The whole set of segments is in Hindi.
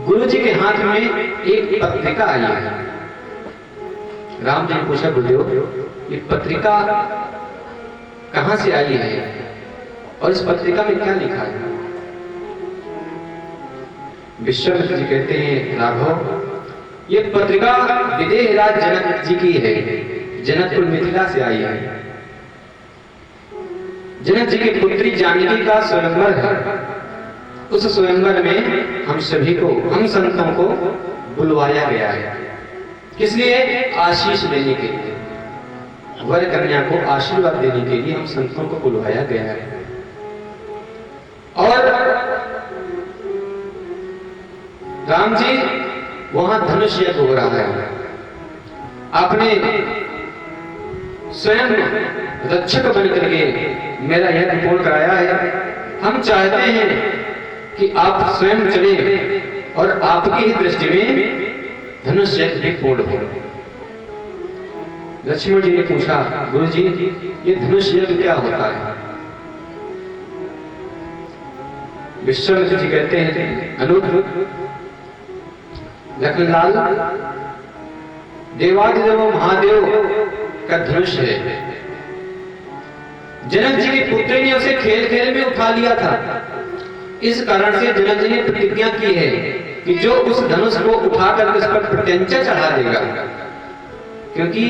गुरु जी के हाथ में एक पत्रिका आई है। राम जी ने पूछा, गुरुदेव ये पत्रिका कहां से आई है और इस पत्रिका में क्या लिखा है? विश्वामित्र जी कहते हैं, राघव ये पत्रिका विदेह राज जनक जी की है, जनकपुर मिथिला से आई है। जनक जी की पुत्री जानकी का स्वयंवर है। उस स्वयंवर में हम सभी को, हम संतों को बुलवाया गया है। किस लिए? आशीष देने के लिए, वर कन्या को आशीर्वाद देने के लिए हम संतों को बुलवाया गया है। और राम जी वहां धनुष यज्ञ हो रहा है। आपने स्वयं रक्षक बनकर के मेरा यज्ञ पूर्ण कराया है। हम चाहते हैं कि आप स्वयं चले और आपकी ही दृष्टि में धनुष यज्ञ भी पूर्ण हो। लक्ष्मण जी ने पूछा, गुरु जी ये धनुष यज्ञ क्या होता है? विश्वामित्र जी कहते हैं, अनुज लखनलाल देवादिदेव महादेव का धनुष है। जनक जी की पुत्री ने उसे खेल खेल में उठा लिया था। इस कारण से जनक जी ने प्रतिज्ञा की है कि जो उस धनुष को उठाकर उस पर प्रत्यंचा चढ़ा देगा, क्योंकि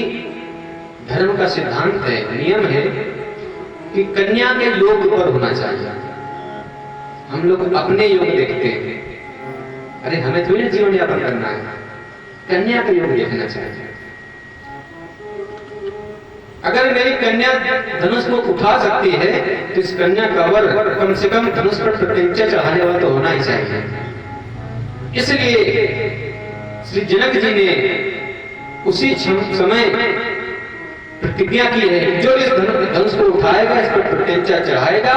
धर्म का सिद्धांत है, नियम है कि कन्या के योग पर होना चाहिए। हम लोग अपने योग देखते हैं, अरे हमें थोड़ी जीवन यापन करना है, कन्या का योग देखना चाहिए। अगर मेरी कन्या धनुष को उठा सकती है तो इस कन्या का वर कम से कम धनुष पर प्रत्यंचा चढ़ाने वाला तो होना ही चाहिए। इसलिए श्री जनक जी ने उसी समय प्रतिज्ञा की है कि जो इस धनुष को उठाएगा, इस पर प्रत्यंचा चढ़ाएगा,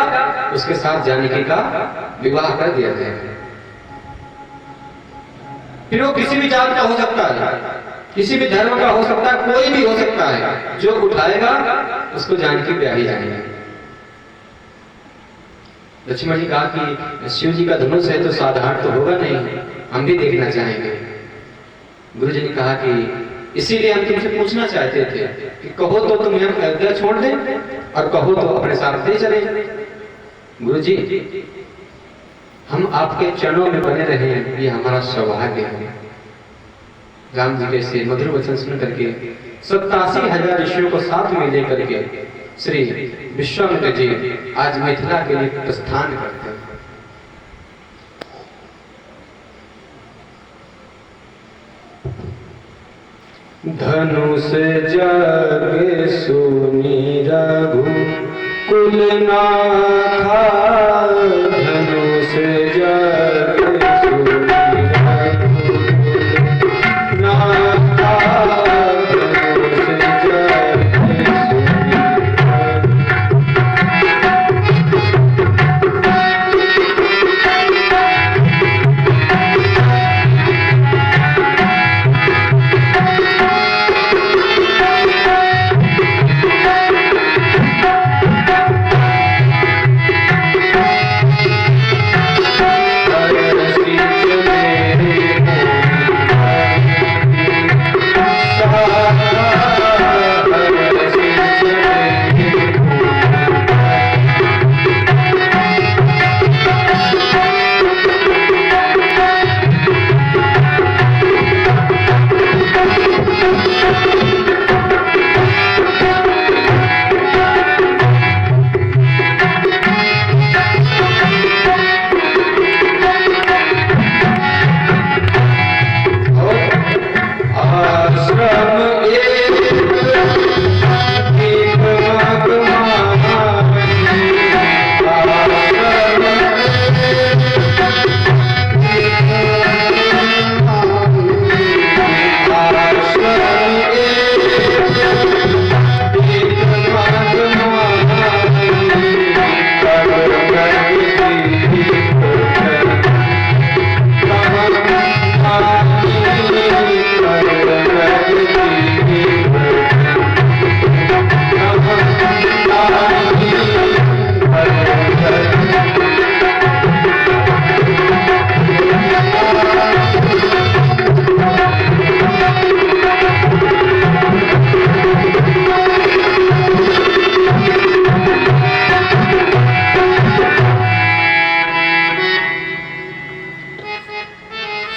उसके साथ जानकी का विवाह कर दिया जाएगा। फिर वो किसी भी जात का हो सकता है, किसी भी धर्म का हो सकता है, कोई भी हो सकता है, जो उठाएगा उसको जानकी ब्याही जाएगी। लक्ष्मण जी कहा कि शिव जी का धनुष है तो साधारण तो होगा नहीं, हम भी देखना चाहेंगे। गुरु जी ने कहा कि इसीलिए हम तुमसे पूछना चाहते थे कि कहो तो तुम्हें हम अयोध्या छोड़ दें और कहो तो अपने साथ ले चले। गुरु जी हम आपके चरणों में बने रहे, ये हमारा सौभाग्य है। राम जी के से मधुर वचन सुन करके 87,000 ऋषियों को साथ में लेकर के श्री विश्वामित्र जी आज मिथिला के लिए प्रस्थान करते हैं। धनुष जग सुनी रघु कुल नाथा, धनुष जग सुनी रघु नाथा, धनुष जग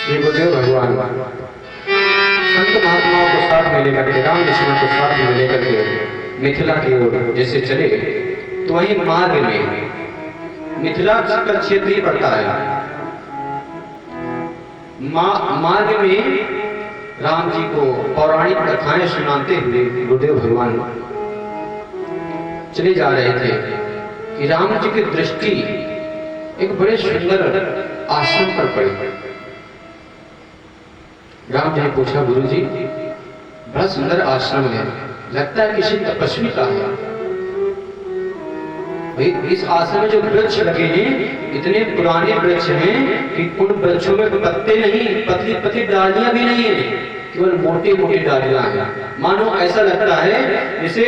श्री गुरुदेव भगवान संत महात्माओं को साथ में लेकर के, राम लक्ष्मण को साथ में लेकर के मिथिला की ओर जैसे चले, तो वहीं मार्ग में मिथिला का क्षेत्र ही पड़ता है। मार्ग में राम जी को पौराणिक कथाएं सुनाते हुए गुरुदेव भगवान चले जा रहे थे कि राम जी की दृष्टि एक बड़े सुंदर आश्रम पर पड़ी। राम जी ने पूछा, गुरु जी बड़ा सुंदर आश्रम है, लगता है किसी तपस्वी का है। भाई इस आश्रम में जो वृक्ष लगे हैं इतने पुराने वृक्ष हैं कि उन वृक्षों में पत्ते नहीं, पतली पतली डालियां भी नहीं है, केवल मोटी मोटी डालियां हैं। मानो ऐसा लगता है जैसे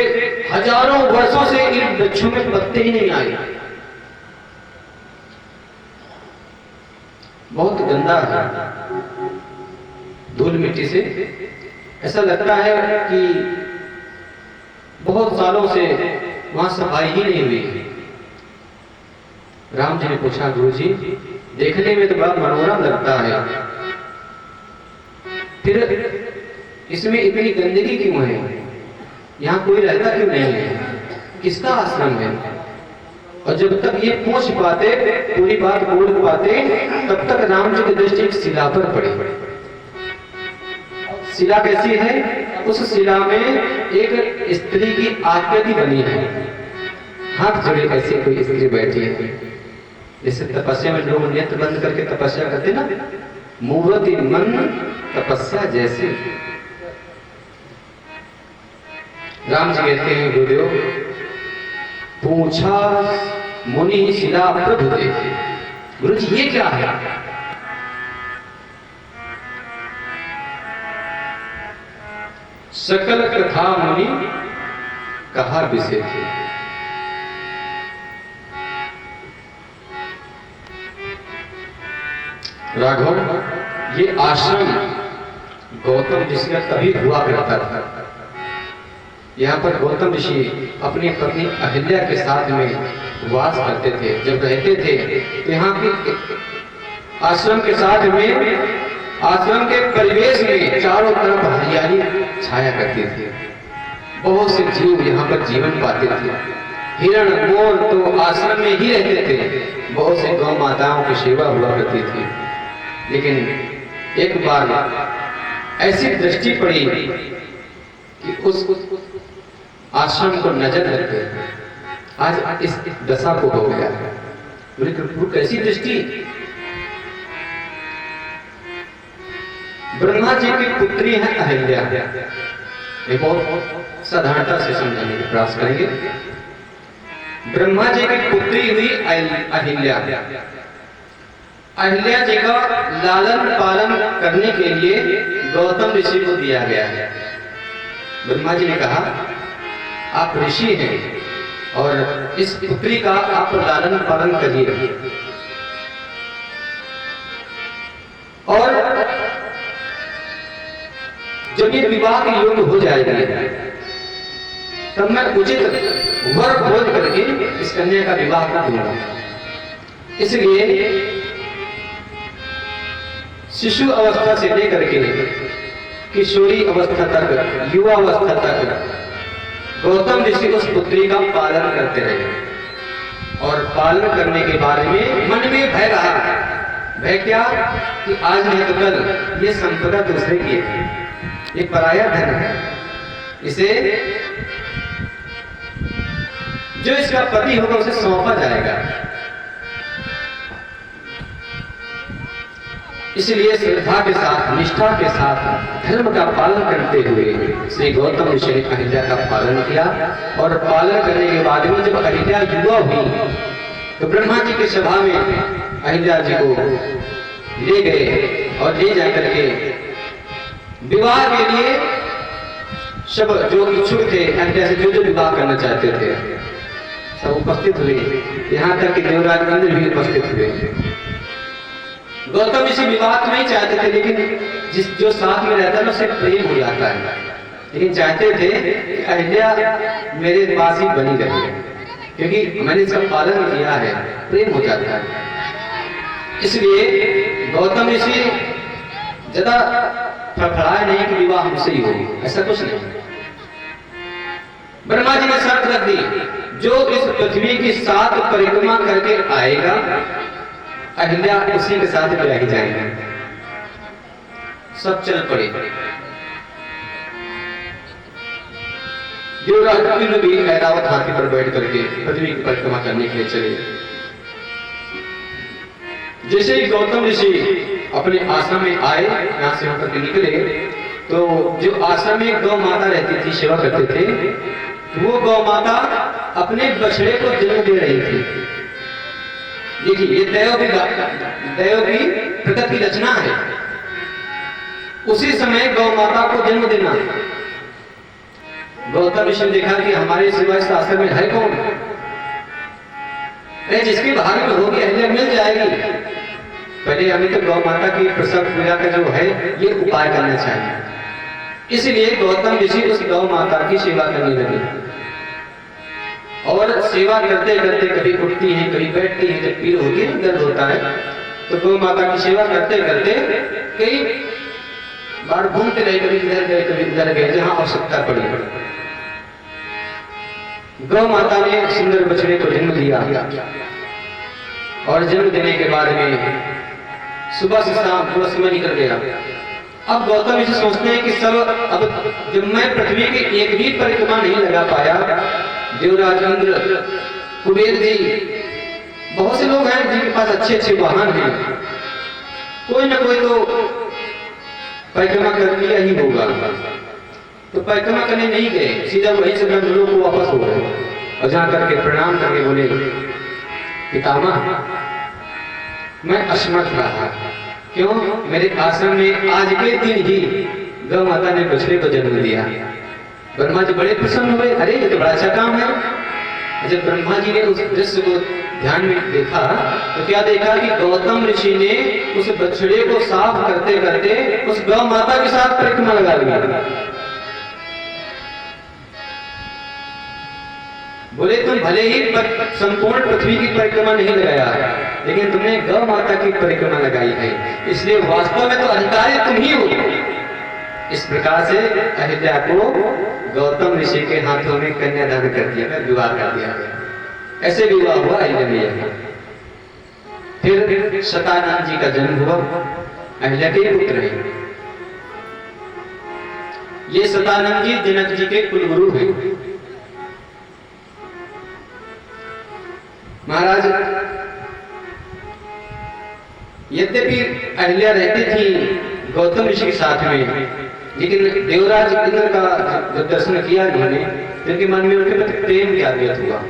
हजारों वर्षों से इन वृक्षों में पत्ते ही नहीं आए। बहुत गंदा है, धूल मिट्टी से ऐसा लगता है कि बहुत सालों से वहां सफाई ही नहीं हुई। राम जी ने पूछा, गुरु जी देखने में तो बड़ा मनोरम लगता है, फिर इसमें इतनी गंदगी क्यों है? यहाँ कोई रहता क्यों नहीं है? किसका आश्रम है? और जब तक ये पूछ पाते, पूरी बात बोल पाते, तब तक राम जी की दृष्टि एक शिला पर पड़ी। शिला कैसी है? उस शिला में एक स्त्री की आकृति बनी है, हाथ जोड़े ऐसी कोई स्त्री बैठी है। जैसे तपस्या में लोग नेत्र बंद करके तपस्या करते ना, मूर्ति मन तपस्या जैसे। राम जी कहते हैं, गुरुदेव पूछा मुनि शिला प्रभु देखे। गुरु जी ये क्या है? सकल कथा मुनि कहा विषय थे। राघव ये आश्रम गौतम ऋषि का तभी हुआ करता था। यहाँ पर गौतम ऋषि अपनी पत्नी अहिल्या के साथ में वास करते थे। जब रहते थे तो यहाँ के आश्रम के साथ में, आश्रम के परिवेश में चारों तरफ हरियाली छाया करती थी। बहुत से जीव यहाँ पर जीवन पाते थे। हिरण मोर तो आश्रम में ही रहते थे। बहुत से गौ माताओं की सेवा हुआ करती थी। लेकिन एक बार ऐसी दृष्टि पड़ी कि उस आश्रम को नजर लगते आज इस दशा को हो गया। कैसी दृष्टि? ब्रह्मा जी की पुत्री है अहिल्या। ये बहुत साधारणता से समझने का प्रयास करेंगे। ब्रह्मा जी की पुत्री हुई अहिल्या। अहिल्या जी का लालन पालन करने के लिए गौतम ऋषि को दिया गया है। ब्रह्मा जी ने कहा, आप ऋषि हैं और इस पुत्री का आप लालन पालन करिए, और जब ये विवाह के योग हो जाएगा तब मैं उचित वर खोज करके इस कन्या का विवाह कर दूंगा। इसलिए शिशु अवस्था से लेकर के किशोरी अवस्था तक, युवा अवस्था तक गौतम ऋषि उस पुत्री का पालन करते रहे। और पालन करने के बारे में मन में भय रहा। भय क्या? कि आज नहीं तो कल ये संपदा दूसरे की है, ये पराया धन है, इसे जो इसका पति होगा उसे सौंपा जाएगा। इसलिए श्रद्धा के साथ, निष्ठा के साथ, धर्म का पालन करते हुए श्री गौतम ऋषि ने अहिल्या का पालन किया। और पालन करने के बाद में जब अहिल्या युवा हुई तो ब्रह्मा जी की सभा में अहिल्या जी को ले गए और ले जाकर के विवाह के लिए सब जो इच्छुक थे, अहिल्या से जो विवाह करना चाहते थे सब उपस्थित हुए। यहाँ तक कि देवराज इंद्र भी उपस्थित हुए। गौतम ऋषि विवाह तो नहीं चाहते थे, लेकिन जो साथ में रहता है उससे प्रेम हो जाता है। लेकिन चाहते थे कि अहिल्या मेरे पास ही बनी रहे, क्योंकि मैंने इसका पालन किया है, प्रेम हो जाता है। इसलिए गौतम ऋषि ज्यादा फड़फड़ाए नहीं कि विवाह हमसे ही होगी, ऐसा कुछ नहीं। ब्रह्मा जी ने शर्त रख दी, जो इस पृथ्वी की 7 परिक्रमा करके आएगा अहिल्या उसी के साथ ब्याही जाएंगे। सब चल पड़े। देवराज इंद्र भी ऐरावत हाथी पर बैठ करके पृथ्वी की परिक्रमा करने के लिए चले। जैसे ही गौतम ऋषि अपने आश्रम में आए, यहां से होकर के निकले, तो जो आश्रम में गौ माता रहती थी, सेवा करते थे, वो गौ माता अपने बछड़े को जन्म दे रही थी। देखिए, ये दैव की प्रकृति की रचना है। उसी समय गौ माता को जन्म देना। गौतम ऋषि ने देखा कि हमारे सिवा इस आश्रम में है कौन? जिसके भाग्य में होगी अहिल्या मिल जाएगी। पहले हमें तो गौ माता की प्रसव पूजा का जो है ये उपाय करना चाहिए। इसलिए गौतम ऋषि उस गौ माता की सेवा करने लगे और सेवा करते करते कभी उठती हैं, कभी बैठती हैं, जब पीड़ होती है, दर्द होता है, तो गौ माता की सेवा करते करते कई बार घूमते गए, कभी इधर गए, कभी उधर गए, जहां आवश्यकता पड़ी। गौ माता ने सुंदर बछड़े को जन्म दिया और जन्म देने के बाद में सुबह से शाम पूरा समय निकल गया। अब गौतम ऋषि सोचते हैं कि सब, अब जब मैं पृथ्वी की एक भी परिक्रमा नहीं लगा पाया, देवराज इंद्र, कुबेर जी, बहुत से लोग हैं जिनके पास अच्छे अच्छे वाहन हैं, कोई ना कोई तो परिक्रमा कर लिया ही होगा। तो परिक्रमा करने नहीं गए, सीधा वहीं से लोग को वापस हो गए और जहां करके प्रणाम करके बोले, पितामह मैं असमर्थ रहा, क्यों? मेरे आश्रम में आज के दिन ही गौ माता ने बछड़े को जन्म दिया। ब्रह्मा जी बड़े प्रसन्न हुए, अरे ये तो बड़ा अच्छा काम है। जब ब्रह्मा जी ने उस दृश्य को ध्यान में देखा तो क्या देखा कि गौतम ऋषि ने उस बछड़े को साफ करते करते उस गौ माता के साथ परिक्रमा लगा लिया। बोले, तुम भले ही संपूर्ण पृथ्वी की परिक्रमा नहीं लगाया, लेकिन तुमने गौ माता की परिक्रमा लगाई है, इसलिए वास्तव में तो अधिकारी तुम ही हो। इस प्रकार से अहिल्या को गौतम ऋषि के हाथों में कन्यादान कर दिया गया, विवाह कर दिया गया। ऐसे विवाह हुआ अहिल्या मैया का। फिर शतानंद जी का जन्म हुआ, अहिल्या के पुत्र हैं। ये शतानंद जी जनक जी के कुलगुरु हैं। महाराज, यद्यपि अहिल्या रहती थी गौतम ऋषि के साथ में, लेकिन देवराज इंद्र का जब दर्शन किया उन्होंने, तो उनके मन में उनके प्रति प्रेम जागृत हुआ।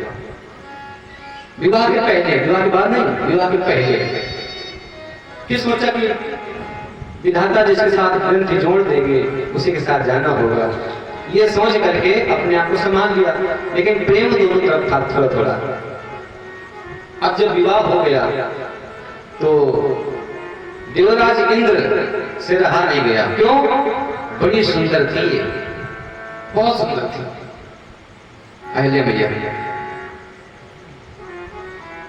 विवाह के पहले, विवाह के बाद नहीं, विवाह के पहले फिर सोचा कि विधाता जिसके साथ ग्रंथि जोड़ देंगे उसी के साथ जाना होगा। ये सोच करके अपने आप को संभाल लिया, लेकिन प्रेम दोनों तरफ था थोड़ा थोड़ा। अब जब विवाह हो गया तो देवराज इंद्र से रहा नहीं गया। क्यों? बड़ी सुंदर थी, बहुत सुंदर थी अहिल्या मैया।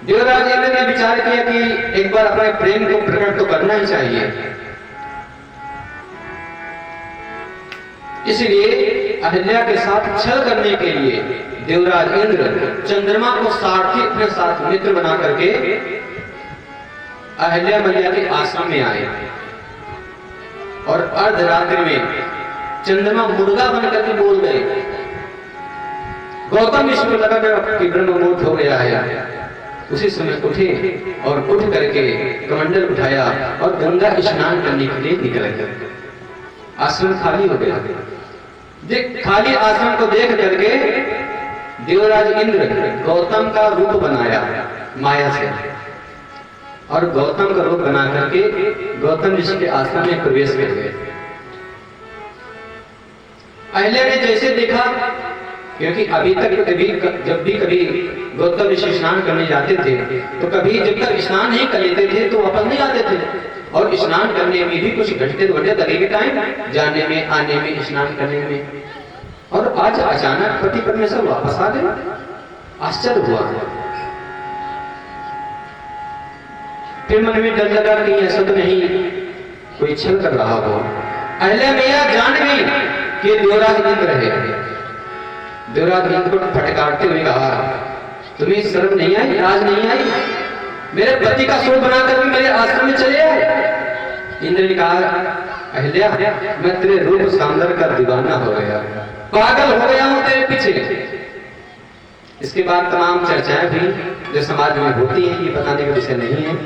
देवराज इंद्र ने विचार किया कि एक बार अपने प्रेम को प्रकट तो करना ही चाहिए। इसलिए अहिल्या के साथ छल करने के लिए देवराज इंद्र चंद्रमा को सारथी अपने साथ मित्र बना करके अहिल्या मैया के आश्रम में आए और अर्धरात्रि में चंद्रमा मुर्गा बनकर के बोल गए। गौतम ऋषि को लगा कि ब्रह्म मुहूर्त हो गया है। उसी समय उठे और उठ करके कमंडल उठाया और गंगा स्नान करने के लिए निकल गए। आश्रम खाली हो गया। खाली आश्रम को देख करके देवराज इंद्र गौतम का रूप बनाया माया से, और गौतम का रूप बना करके गौतम ऋषि के आश्रम में प्रवेश कर गए। अहिल्या ने जैसे देखा, क्योंकि अभी तक कभी जब भी कभी गौतम ऋषि स्नान करने जाते थे तो कभी जब तक स्नान नहीं कर लेते थे तो वापस नहीं आते थे, और स्नान करने में भी कुछ घंटे लगेगा टाइम, जाने में, आने में, स्नान करने में। और आज अचानक पति परमेश्वर वापस आ गए। आश्चर्य हुआ। फिर मन में डर लगा कि ऐसा तो नहीं कोई छल कर रहा हो। अहिल्या मैया जान गई कि देवराज इंद्र है। देवराज इंद्र को फटकारते हुए कहा, तुम्हें शर्म नहीं आई, लाज नहीं आई? मेरे पति का सूट बनाकर भी मेरे आश्रम में चले आए। इंद्र ने कहा, अहिल्या मैं तेरे रूप सौंदर्य का दीवाना हो गया, पागल हो गया हूं तेरे पीछे। इसके बाद तमाम चर्चाएं भी जो समाज में होती हैं, ये बताने का विषय नहीं है,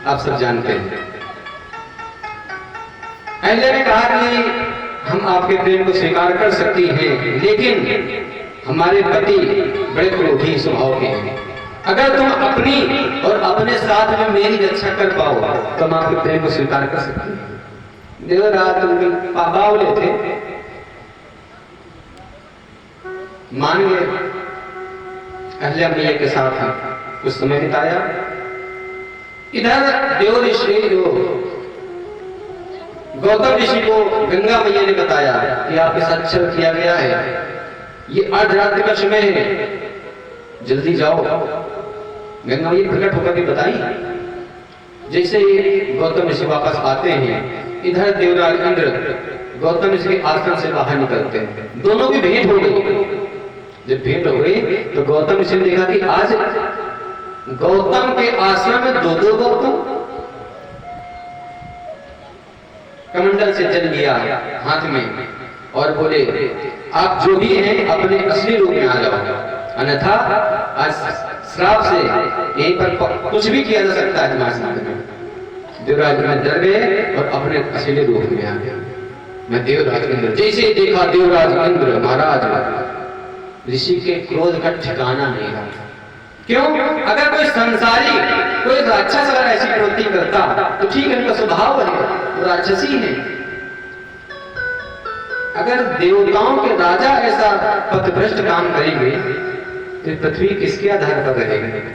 आप सब जानते हैं। अहिल्या ने कहा कि हम आपके प्रेम को स्वीकार कर सकती हैं, लेकिन हमारे पति बड़े क्रोधी स्वभाव के हैं। अगर तुम अपनी और अपने साथ में मेरी रक्षा कर पाओ तो हम आपके प्रेम को स्वीकार कर सकते हैं। देवराज बावले थे, मान गए, अहिल्या मैया के साथ कुछ समय बिताया। इधर देव ऋषि गौतम ऋषि को गंगा मैया ने बताया कि आपके साथ छल किया गया है, ये अर्धरात्रि का समय है, जल्दी जाओ। गंगा मैया प्रकट होकर के बताई। जैसे ही गौतम ऋषि वापस आते हैं, इधर देवराज इंद्र गौतम ऋषि के आश्रम से बाहर निकलते हैं। दोनों की भेंट हो गई। जब भेंट हो गई तो गौतम ऋषि ने देखा कि आज गौतम के आश्रम में दो गौतम। कमंडल से जल लिया हाथ में और बोले, आप जो भी हैं अपने असली रूप में आ जाओ, अन्यथा आज श्राप से यहीं पर कुछ भी किया जा सकता है तुम्हारे साथ में। देवराज इंद्र डर गए और अपने असली रूप में आ गया। मैं देवराज इंद्र। जैसे ही देखा देवराज इंद्र महाराज, ऋषि के क्रोध का ठिकाना नहीं रहा। क्यों? अगर कोई संसारी, कोई राक्षस अगर ऐसी प्रवृत्ति करता तो ठीक है, उनका स्वभाव बनेगा, वो राक्षसी है। अगर देवताओं के राजा ऐसा पथभ्रष्ट काम करेंगे तो पृथ्वी किसके आधार पर रहेगी?